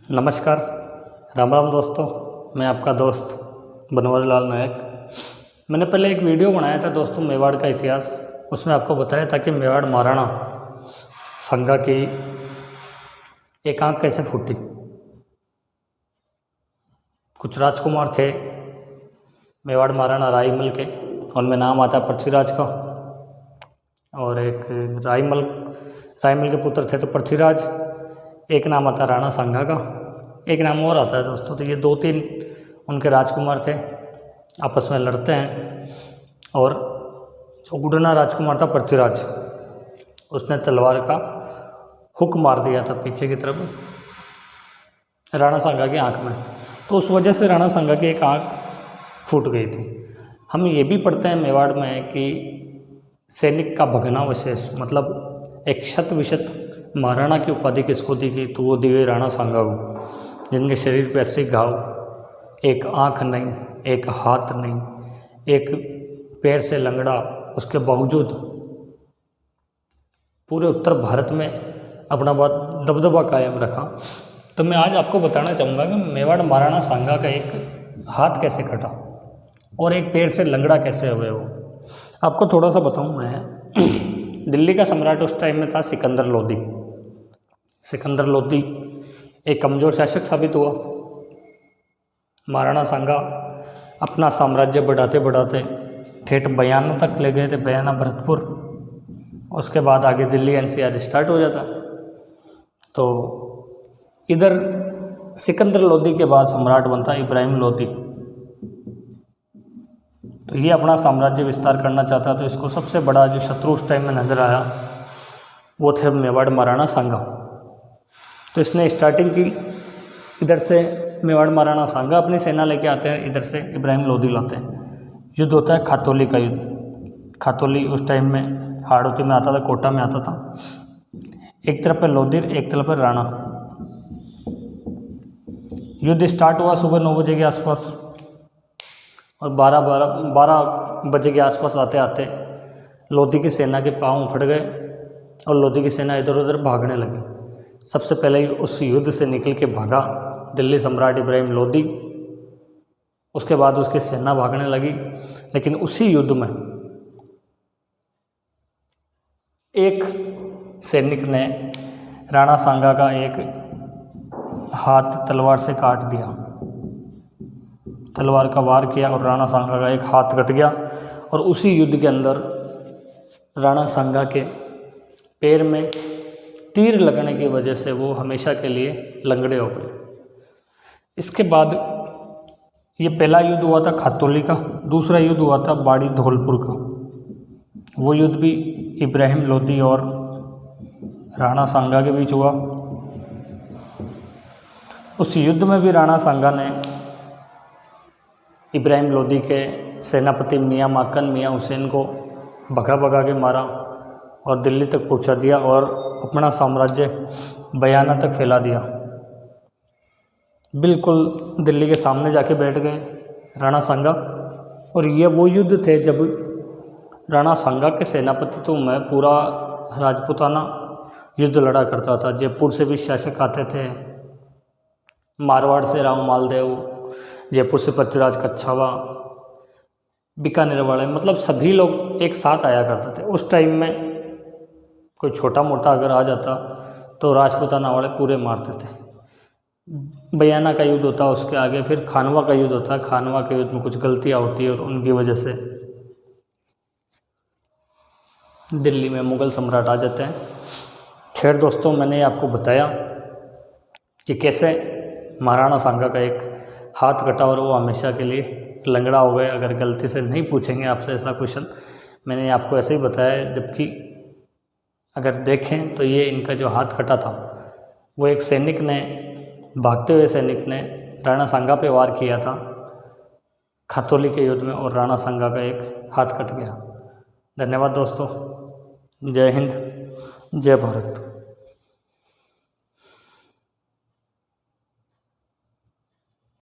नमस्कार, राम राम दोस्तों। मैं आपका दोस्त बनवारी लाल नायक। मैंने पहले एक वीडियो बनाया था दोस्तों मेवाड़ का इतिहास। उसमें आपको बताया था कि मेवाड़ महाराणा सांगा की एक आंख कैसे फूटी। कुछ राजकुमार थे मेवाड़ महाराणा राईमल के, उनमें नाम आता है पृथ्वीराज का, और एक राईमल के पुत्र थे तो पृथ्वीराज। एक नाम आता है राणा सांगा का, एक नाम और आता है दोस्तों। तो ये दो तीन उनके राजकुमार थे, आपस में लड़ते हैं। और जो उड़ना राजकुमार था पृथ्वीराज, उसने तलवार का हुक मार दिया था पीछे की तरफ राणा सांगा की आंख में। तो उस वजह से राणा सांगा की एक आंख फूट गई थी। हम ये भी पढ़ते हैं मेवाड़ में कि सैनिक का भग्नावशेष, मतलब एक शत विशत महाराणा की उपाधि किसको दी गई, तो वो दी गई राणा सांगा को, जिनके शरीर पे 80 घाव, एक आंख नहीं, एक हाथ नहीं, एक पैर से लंगड़ा, उसके बावजूद पूरे उत्तर भारत में अपना दबदबा कायम रखा। तो मैं आज आपको बताना चाहूँगा कि मेवाड़ महाराणा सांगा का एक हाथ कैसे कटा और एक पैर से लंगड़ा कैसे हुए वो। आपको थोड़ा सा बताऊँ मैं। दिल्ली का सम्राट उस टाइम में था सिकंदर लोदी। सिकंदर लोदी एक कमज़ोर शासक साबित हुआ। महाराणा सांगा अपना साम्राज्य बढ़ाते बढ़ाते ठेठ बयाना तक ले गए थे, बयाना भरतपुर। उसके बाद आगे दिल्ली एनसीआर स्टार्ट हो जाता। तो इधर सिकंदर लोदी के बाद सम्राट बनता इब्राहिम लोदी। तो ये अपना साम्राज्य विस्तार करना चाहता, तो इसको सबसे बड़ा जो शत्रु उस टाइम में नज़र आया वो थे मेवाड़ महाराणा सांगा। तो इसने स्टार्टिंग की इधर से, मेवाड़ महाराणा सांगा अपनी सेना लेके आते हैं, इधर से इब्राहिम लोदी लाते हैं। युद्ध होता है खातौली का युद्ध। खातौली उस टाइम में हाड़ौती में आता था, कोटा में आता था। एक तरफ पे लोदी, एक तरफ पे राणा। युद्ध स्टार्ट हुआ सुबह 9 बजे के आसपास, और 12 बजे के आसपास आते आते लोदी की सेना के पाँव उखड़ गए और लोदी की सेना इधर उधर भागने लगी। सबसे पहले उस युद्ध से निकल के भागा दिल्ली सम्राट इब्राहिम लोदी। उसके बाद उसकी सेना भागने लगी। लेकिन उसी युद्ध में एक सैनिक ने राणा सांगा का एक हाथ तलवार से काट दिया। तलवार का वार किया और राणा सांगा का एक हाथ कट गया। और उसी युद्ध के अंदर राणा सांगा के पैर में तीर लगने की वजह से वो हमेशा के लिए लंगड़े हो गए। इसके बाद ये पहला युद्ध हुआ था खातौली का। दूसरा युद्ध हुआ था बाड़ी धौलपुर का। वो युद्ध भी इब्राहिम लोदी और राणा सांगा के बीच हुआ। उस युद्ध में भी राणा सांगा ने इब्राहिम लोदी के सेनापति मियाँ माकन, मियाँ हुसैन को भगा भगा के मारा और दिल्ली तक पहुंचा दिया और अपना साम्राज्य बयाना तक फैला दिया। बिल्कुल दिल्ली के सामने जाके बैठ गए राणा सांगा। और ये वो युद्ध थे जब राणा सांगा के सेनापतित्व में पूरा राजपूताना युद्ध लड़ा करता था। जयपुर से भी शासक आते थे, मारवाड़ से राव मालदेव, जयपुर से पृथ्वीराज कच्छावा, बीकानेर वाले, मतलब सभी लोग एक साथ आया करते थे। उस टाइम में कोई छोटा मोटा अगर आ जाता तो राजपूताना वाले पूरे मारते थे। बयाना का युद्ध होता, उसके आगे फिर खानवा का युद्ध होता है। खानवा के युद्ध में कुछ गलतियां होती है और उनकी वजह से दिल्ली में मुग़ल सम्राट आ जाते हैं। खैर दोस्तों, मैंने आपको बताया कि कैसे महाराणा सांगा का एक हाथ कटा और वो हमेशा के लिए लंगड़ा हो गए। अगर गलती से नहीं पूछेंगे आपसे ऐसा क्वेश्चन, मैंने आपको ऐसे ही बताया। जबकि अगर देखें तो ये इनका जो हाथ कटा था वो एक सैनिक ने, भागते हुए सैनिक ने राणा सांगा पे वार किया था खातौली के युद्ध में, और राणा सांगा का एक हाथ कट गया। धन्यवाद दोस्तों। जय हिंद, जय भारत।